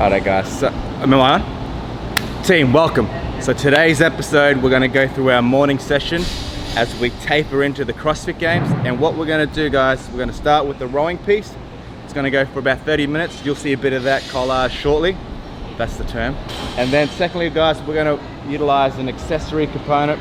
Alright guys, so, am I on? Team, welcome. So today's episode, we're gonna go through our morning session as we taper into the CrossFit Games. And what we're gonna do, guys, we're gonna start with the rowing piece. It's gonna go for about 30 minutes. You'll see a bit of that collage shortly. That's the term. And then secondly, guys, we're gonna utilize an accessory component.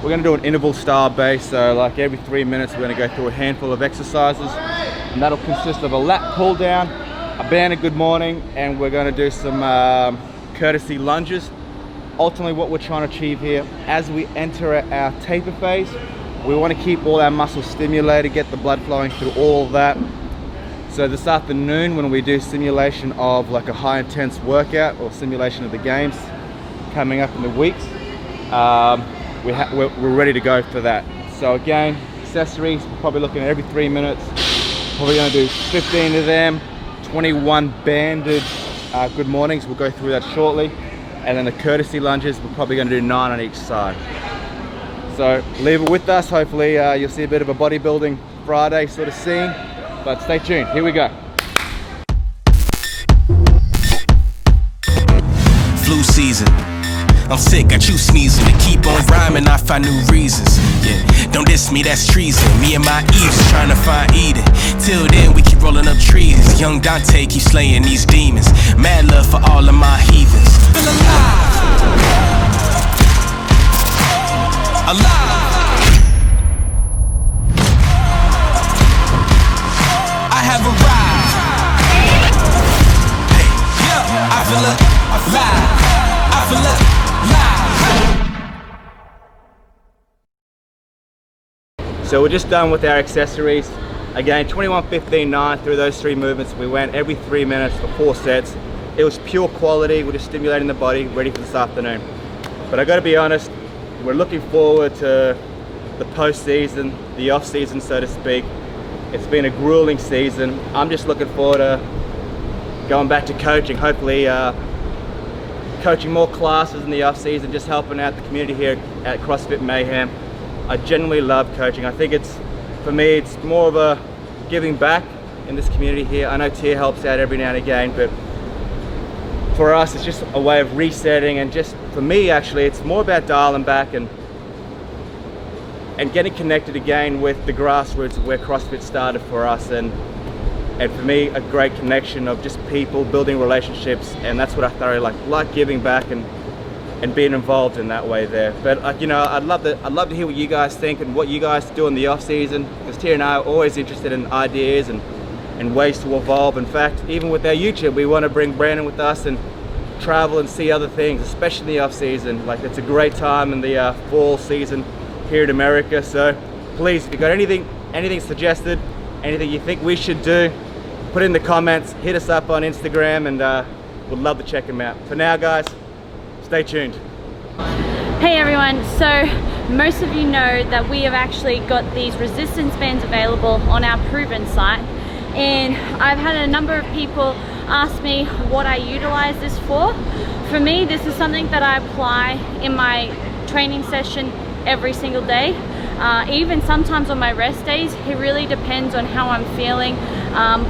We're gonna do an interval style base. So like every 3 minutes, we're gonna go through a handful of exercises. And that'll consist of a lat pull down, a banded good morning, and we're gonna do some courtesy lunges. Ultimately, what we're trying to achieve here, as we enter our taper phase, we wanna keep all our muscles stimulated, get the blood flowing through all of that. So this afternoon, when we do simulation of like a high intense workout or simulation of the games coming up in the weeks, we're ready to go for that. So again, accessories, we're probably looking at every 3 minutes. Probably gonna do 15 of them, 21 banded good mornings. We'll go through that shortly. And then the courtesy lunges, we're probably gonna do 9 on each side. So leave it with us. Hopefully you'll see a bit of a bodybuilding Friday sort of scene. But stay tuned, here we go. Flu season, I'm sick, got you sneezing. To keep on rhyming, I find new reasons. Yeah, don't diss me, that's treason. Me and my Eves trying to find Eden. Till then, we keep rolling up trees. Young Dante keeps slaying these demons. Mad love for all of my heathens. Feel alive. Alive. Have arrived. Hey, yeah, I feel alive. I feel alive. So we're just done with our accessories. Again, 21, 15, 9 through those 3 movements. We went every 3 minutes for 4 sets. It was pure quality. We're just stimulating the body, ready for this afternoon. But I gotta be honest, we're looking forward to the post-season, the off-season, so to speak. It's been a grueling season. I'm just looking forward to going back to coaching, hopefully coaching more classes in the off season, just helping out the community here at CrossFit Mayhem. I genuinely love coaching. I think for me, it's more of a giving back in this community here. I know Tia helps out every now and again, but for us, it's just a way of resetting, and just for me, actually, it's more about dialing back and getting connected again with the grassroots of where CrossFit started for us, and for me, a great connection of just people building relationships, and that's what I thoroughly like giving back and being involved in that way there. But you know, I'd love to hear what you guys think and what you guys do in the off season, because Tia and I are always interested in ideas and ways to evolve. In fact, even with our YouTube, we want to bring Brandon with us and travel and see other things, especially in the off season. Like, it's a great time in the fall season here in America. So please, if you got anything suggested, anything you think we should do, put it in the comments, hit us up on Instagram, and we'd love to check them out. For now, guys, stay tuned. Hey everyone, so most of you know that we have actually got these resistance bands available on our Proven site, and I've had a number of people ask me what I utilize this for. For me, this is something that I apply in my training session every single day, even sometimes on my rest days. It really depends on how I'm feeling,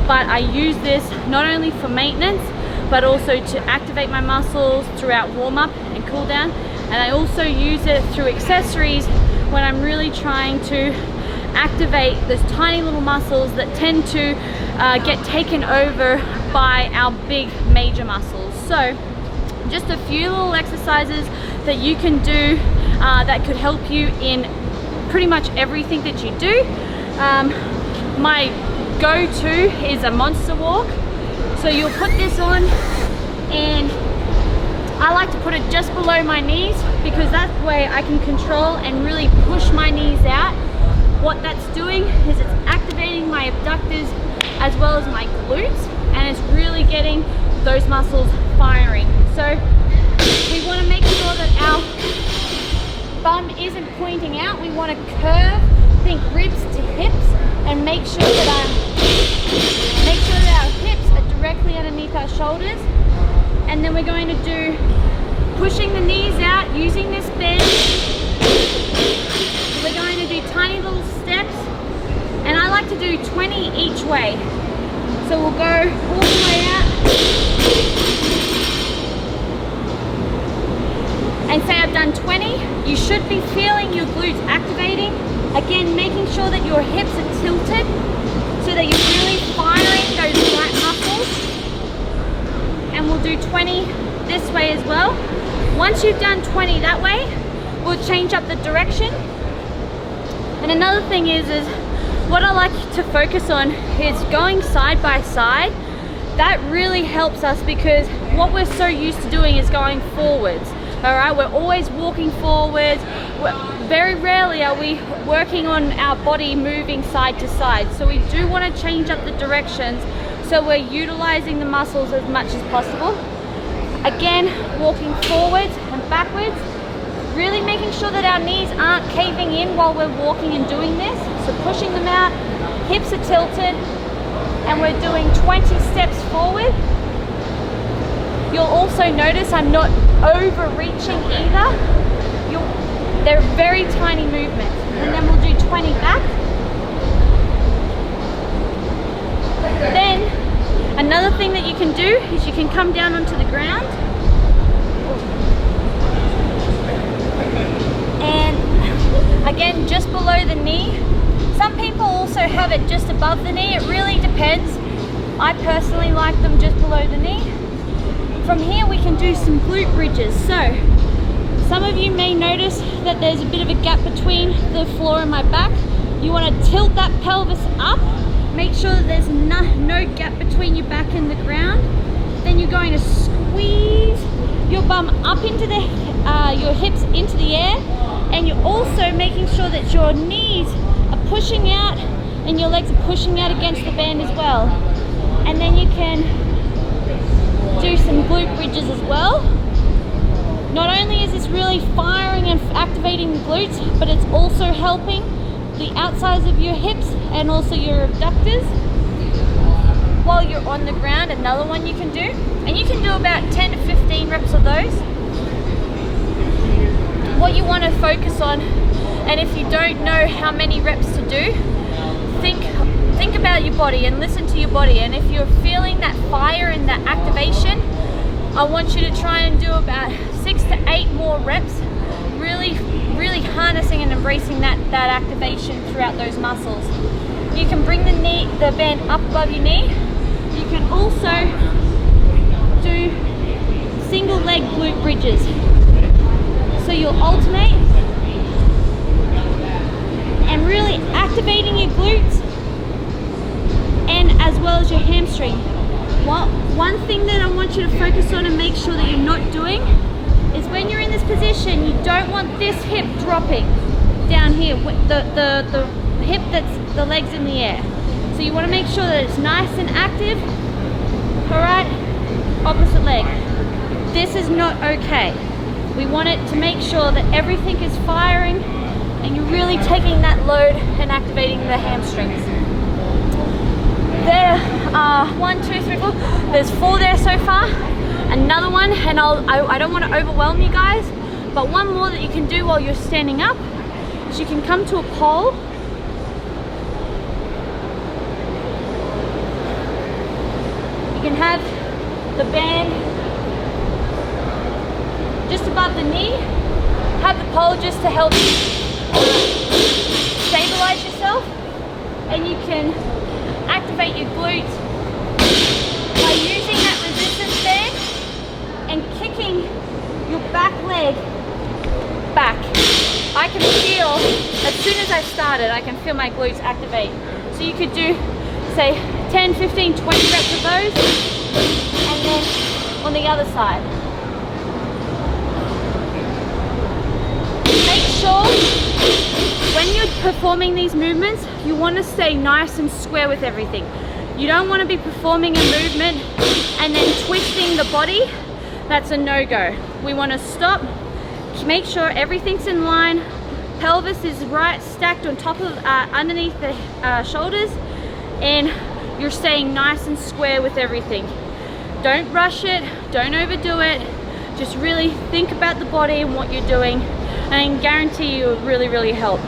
but I use this not only for maintenance but also to activate my muscles throughout warm-up and cool down, and I also use it through accessories when I'm really trying to activate those tiny little muscles that tend to get taken over by our big major muscles. So just a few little exercises that you can do that could help you in pretty much everything that you do. My go-to is a monster walk. So you'll put this on, and I like to put it just below my knees, because that way I can control and really push my knees out. What that's doing is it's activating my abductors as well as my glutes, and it's really getting those muscles firing. So we want to make sure that our bum isn't pointing out. We want to curve, think ribs to hips, and make sure that our hips are directly underneath our shoulders. And then we're going to do pushing the knees out using this bend. We're going to do tiny little steps, and I like to do 20 each way. So we'll go all the way out done 20, you should be feeling your glutes activating. Again, making sure that your hips are tilted so that you're really firing those right muscles. And we'll do 20 this way as well. Once you've done 20 that way, we'll change up the direction. And another thing is what I like to focus on is going side by side. That really helps us because what we're so used to doing is going forwards. All right, we're always walking forwards. Very rarely are we working on our body moving side to side. So we do want to change up the directions so we're utilizing the muscles as much as possible. Again, walking forwards and backwards, really making sure that our knees aren't caving in while we're walking and doing this. So pushing them out, hips are tilted, and we're doing 20 steps forward. You'll also notice I'm not overreaching either. They're very tiny movements. And then we'll do 20 back. Then, another thing that you can do is you can come down onto the ground. And again, just below the knee. Some people also have it just above the knee. It really depends. I personally like them just below the knee. From here we can do some glute bridges. So some of you may notice that there's a bit of a gap between the floor and my back. You want to tilt that pelvis up. Make sure that there's no gap between your back and the ground. Then you're going to squeeze your bum up into your hips into the air. And you're also making sure that your knees are pushing out and your legs are pushing out against the band as well. And then you can do some glute bridges as well. Not only is this really firing and activating the glutes, but it's also helping the outsides of your hips and also your abductors while you're on the ground. Another one you can do, and you can do about 10 to 15 reps of those. What you want to focus on, and if you don't know how many reps to do, think about your body and listen to your body. And if you're feeling that fire and that activation, I want you to try and do about 6 to 8 more reps, really harnessing and embracing that activation throughout those muscles. You can bring the band up above your knee. You can also do single leg glute bridges. So you'll alternate and really activating your glutes and as well as your hamstring. One thing that I want you to focus on and make sure that you're not doing is when you're in this position, you don't want this hip dropping down here, the hip that's the legs in the air. So you want to make sure that it's nice and active. All right, opposite leg. This is not okay. We want it to make sure that everything is firing and you're really taking that load and activating the hamstrings. There are 1, 2, 3, 4. There's 4 there so far. Another one, and I don't want to overwhelm you guys, but one more that you can do while you're standing up is you can come to a pole. You can have the band just above the knee. Have the pole just to help you stabilize yourself, and you can activate your glutes by using that resistance band and kicking your back leg back. I can feel, as soon as I started, I can feel my glutes activate. So you could do, say, 10, 15, 20 reps of those, and then on the other side. Make sure when you're performing these movements, you want to stay nice and square with everything. You don't want to be performing a movement and then twisting the body. That's a no-go. We want to stop, make sure everything's in line, pelvis is right, stacked on top of, underneath the shoulders, and you're staying nice and square with everything. Don't rush it, don't overdo it, just really think about the body and what you're doing, and I can guarantee you it will really, really help.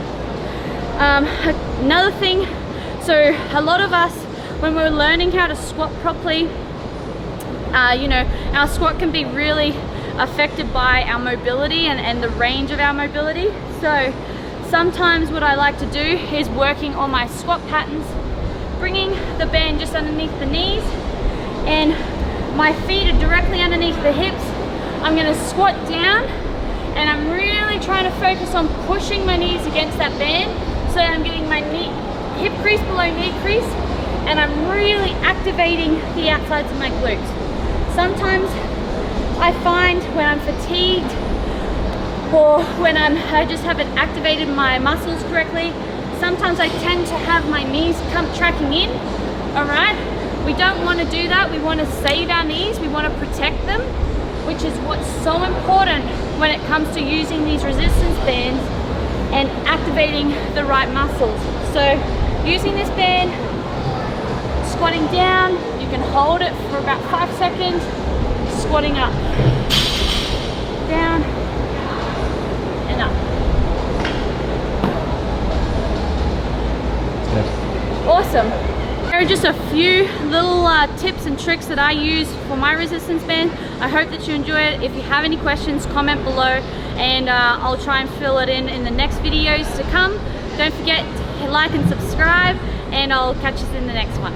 Another thing, so a lot of us, when we're learning how to squat properly, you know, our squat can be really affected by our mobility and the range of our mobility. So sometimes what I like to do is working on my squat patterns, bringing the band just underneath the knees, and my feet are directly underneath the hips. I'm going to squat down, and I'm really trying to focus on pushing my knees against that band so that I'm getting my hip crease below knee crease, and I'm really activating the outsides of my glutes. Sometimes I find when I'm fatigued or when I just haven't activated my muscles correctly, sometimes I tend to have my knees tracking in, all right? We don't want to do that. We want to save our knees. We want to protect them, which is what's so important when it comes to using these resistance bands and activating the right muscles. So using this band, squatting down, you can hold it for about 5 seconds, squatting up, down, and up. Awesome. There are just a few little tips and tricks that I use for my resistance band. I hope that you enjoy it. If you have any questions, comment below, and I'll try and fill it in the next videos to come. Don't forget to like and subscribe, and I'll catch us in the next one.